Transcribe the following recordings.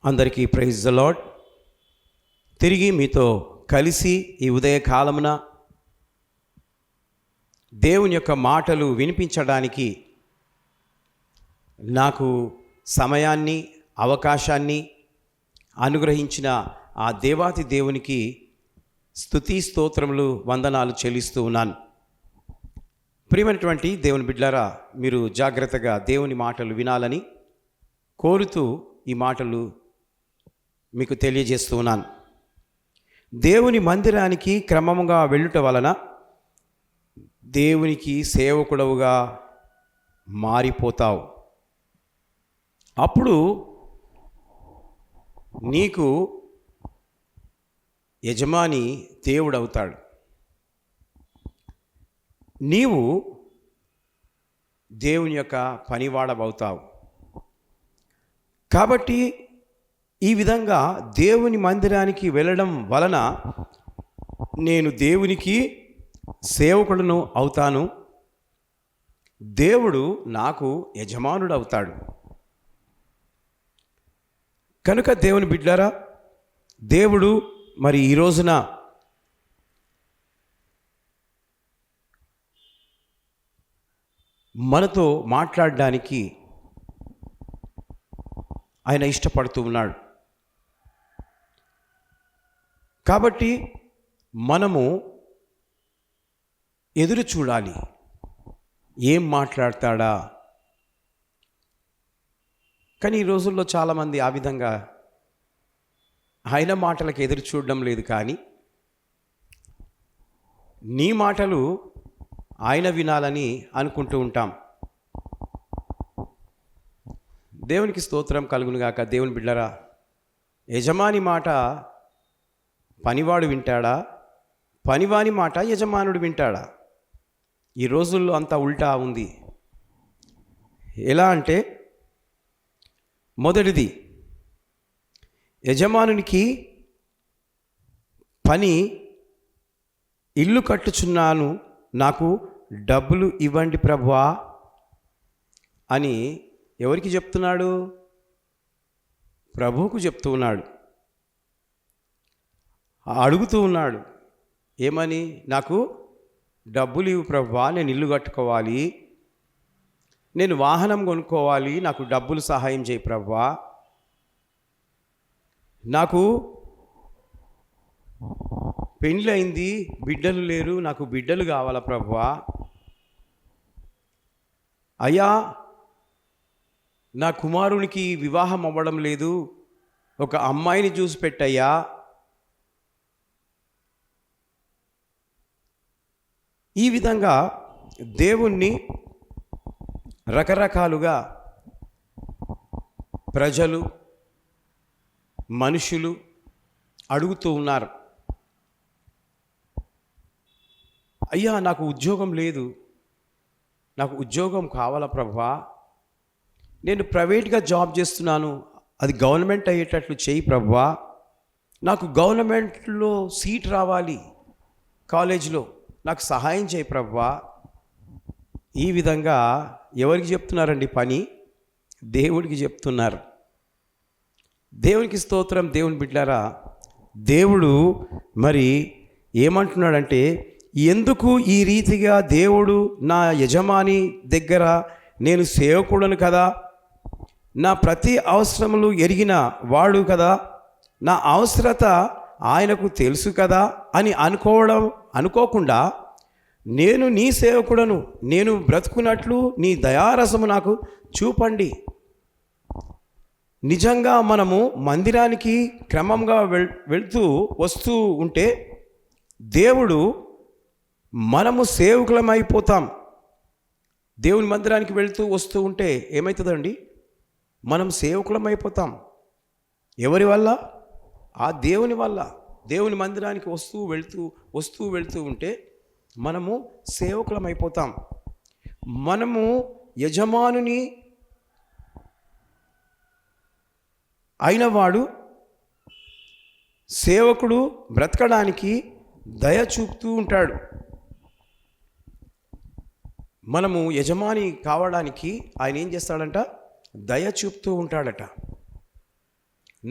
అందరికీ praise the lord. తిరిగి మీతో కలిసి ఈ ఉదయకాలమున దేవుని యొక్క మాటలు వినిపించడానికి నాకు సమయాన్ని అవకాశాన్ని అనుగ్రహించిన ఆ దేవాతి దేవునికి స్తుతి స్తోత్రములు వందనాలు చెల్లిస్తూ ఉన్నాను. ప్రియమైనటువంటి దేవుని బిడ్డలారా, మీరు జాగ్రత్తగా దేవుని మాటలు వినాలని కోరుతూ ఈ మాటలు మీకు తెలియజేస్తూ ఉన్నాను. దేవుని మందిరానికి క్రమముగా వెళ్ళుట వలన దేవునికి సేవకుడవుగా మారిపోతావు. అప్పుడు నీకు యజమాని దేవుడవుతాడు. నీవు దేవుని యొక్క పనివాడవవుతావు. కాబట్టి ఈ విధంగా దేవుని మందిరానికి వెళ్ళడం వలన నేను దేవునికి సేవకుడును అవుతాను, దేవుడు నాకు యజమానుడు అవుతాడు. కనుక దేవుని బిడ్డలారా, దేవుడు మరి ఈ రోజున మనతో మాట్లాడడానికి ఆయన ఇష్టపడుతూ ఉన్నాడు. కాబట్టి మనము ఎదురు చూడాలి, ఏం మాట్లాడతాడా. కానీ ఈ రోజుల్లో చాలామంది ఆ విధంగా ఆయన మాటలకు ఎదురు చూడడం లేదు, కానీ నీ మాటలు ఆయన వినాలని అనుకుంటూ ఉంటాం. దేవునికి స్తోత్రం కలుగునుగాక. దేవుని బిడ్డలారా, యజమాని మాట పనివాడు వింటాడా, పనివాని మాట యజమానుడు వింటాడా? ఈ రోజుల్లో అంతా ఉల్టా ఉంది. ఎలా అంటే, మొదటిది, యజమానునికి పని, ఇల్లు కట్టుచున్నాను, నాకు డబ్బులు ఇవ్వండి ప్రభువా అని ఎవరికి చెప్తున్నాడు? ప్రభువుకు చెప్తూ ఉన్నాడు. అడుగుతూ ఉన్నాడు. ఏమని? నాకు డబ్బులు ఇవ్వు ప్రభువా, నేను ఇల్లు కట్టుకోవాలి, నేను వాహనం కొనుక్కోవాలి, నాకు డబ్బులు సహాయం చేయి ప్రభువా, నాకు పెళ్ళి అయింది, బిడ్డలు లేరు, నాకు బిడ్డలు కావాలా ప్రభువా, అయ్యా నా కుమారునికి వివాహం అవ్వడం లేదు, ఒక అమ్మాయిని చూసి పెట్టయ్యా. ఈ విధంగా దేవుణ్ణి రకరకాలుగా ప్రజలు, మనుషులు అడుగుతూ ఉన్నారు. అయ్యా నాకు ఉద్యోగం లేదు, నాకు ఉద్యోగం కావాలా ప్రభువా, నేను ప్రైవేట్గా జాబ్ చేస్తున్నాను, అది గవర్నమెంట్ అయ్యేటట్లు చేయి ప్రభువా, నాకు గవర్నమెంట్లో సీట్ రావాలి, కాలేజీలో నాకు సహాయం చేయి ప్రభువా. ఈ విధంగా ఎవరికి చెప్తున్నారండి పని? దేవుడికి చెప్తున్నారు. దేవునికి స్తోత్రం. దేవుని బిడ్డలారా, దేవుడు మరి ఏమంటున్నాడంటే, ఎందుకు ఈ రీతిగా దేవుడు నా యజమాని దగ్గర నేను సేవకుడను కదా, నా ప్రతి అవసరములు ఎరిగిన వాడు కదా, నా అవసరత ఆయనకు తెలుసు కదా అని అనుకోకుండా, నేను నీ సేవకుడను, నేను బ్రతుకున్నట్లు నీ దయారసము నాకు చూపండి. నిజంగా మనము మందిరానికి క్రమంగా వెళ్తూ వస్తూ ఉంటే దేవుడు, మనము సేవకులమైపోతాం. దేవుని మందిరానికి వెళ్తూ వస్తూ ఉంటే ఏమవుతుందండి? మనం సేవకులమైపోతాం. ఎవరి వల్ల? ఆ దేవుని వల్ల. దేవుని మందిరానికి వస్తూ వెళ్తూ ఉంటే మనము సేవకులమైపోతాం. మనము యజమానుని అయినవాడు సేవకుడు బ్రతకడానికి దయ చూపుతూ ఉంటాడు. మనము యజమాని కావడానికి ఆయన ఏం చేస్తాడంట? దయ చూపుతూ ఉంటాడట.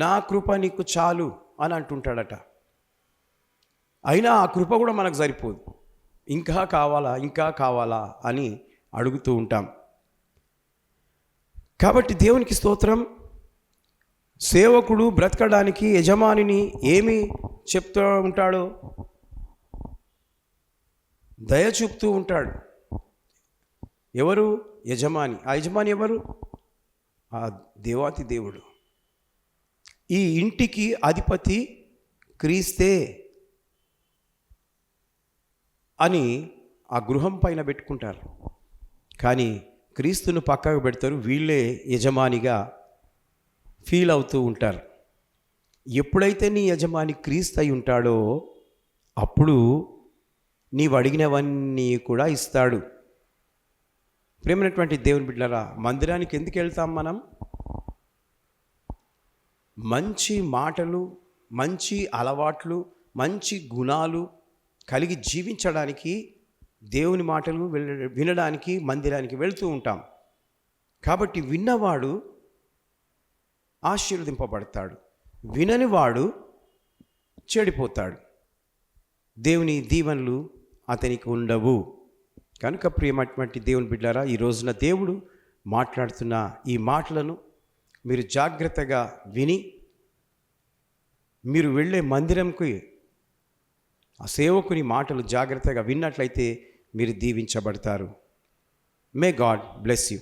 నా కృప నీకు చాలు అని అంటుంటాడట. అయినా ఆ కృప కూడా మనకు సరిపోదు, ఇంకా కావాలా ఇంకా కావాలా అని అడుగుతూ ఉంటాం. కాబట్టి దేవునికి స్తోత్రం. సేవకుడు బ్రతకడానికి యజమానిని ఏమి చెప్తూ ఉంటాడో దయ చూపుతూ ఉంటాడు. ఎవరు? యజమాని. ఆ యజమాని ఎవరు? ఆ దేవాతి దేవుడు. ఈ ఇంటికి అధిపతి క్రీస్తే అని ఆ గృహం పైన పెట్టుకుంటారు. కానీ క్రీస్తును పక్కకు పెడతారు, వీళ్ళే యజమానిగా ఫీల్ అవుతూ ఉంటారు. ఎప్పుడైతే నీ యజమాని క్రీస్తు అయి ఉంటాడో అప్పుడు నీవు అడిగినవన్నీ కూడా ఇస్తాడు. ప్రేమైనటువంటి దేవుని బిడ్డలారా, మందిరానికి ఎందుకు వెళ్తాం మనం? మంచి మాటలు, మంచి అలవాట్లు, మంచి గుణాలు కలిగి జీవించడానికి, దేవుని మాటలు వినడానికి మందిరానికి వెళ్తూ ఉంటాం. కాబట్టి విన్నవాడు ఆశీర్వదింపబడతాడు, విననివాడు చెడిపోతాడు. దేవుని దీవెనలు అతనికి ఉండవు. కనుక ప్రియమైనటువంటి దేవుని బిడ్డలారా, ఈ రోజున దేవుడు మాట్లాడుతున్న ఈ మాటలను మీరు జాగ్రత్తగా విని మీరు వెళ్ళే మందిరంకి ఆ సేవకుని మాటలు జాగ్రత్తగా విన్నట్లయితే మీరు దీవించబడతారు. May God bless you.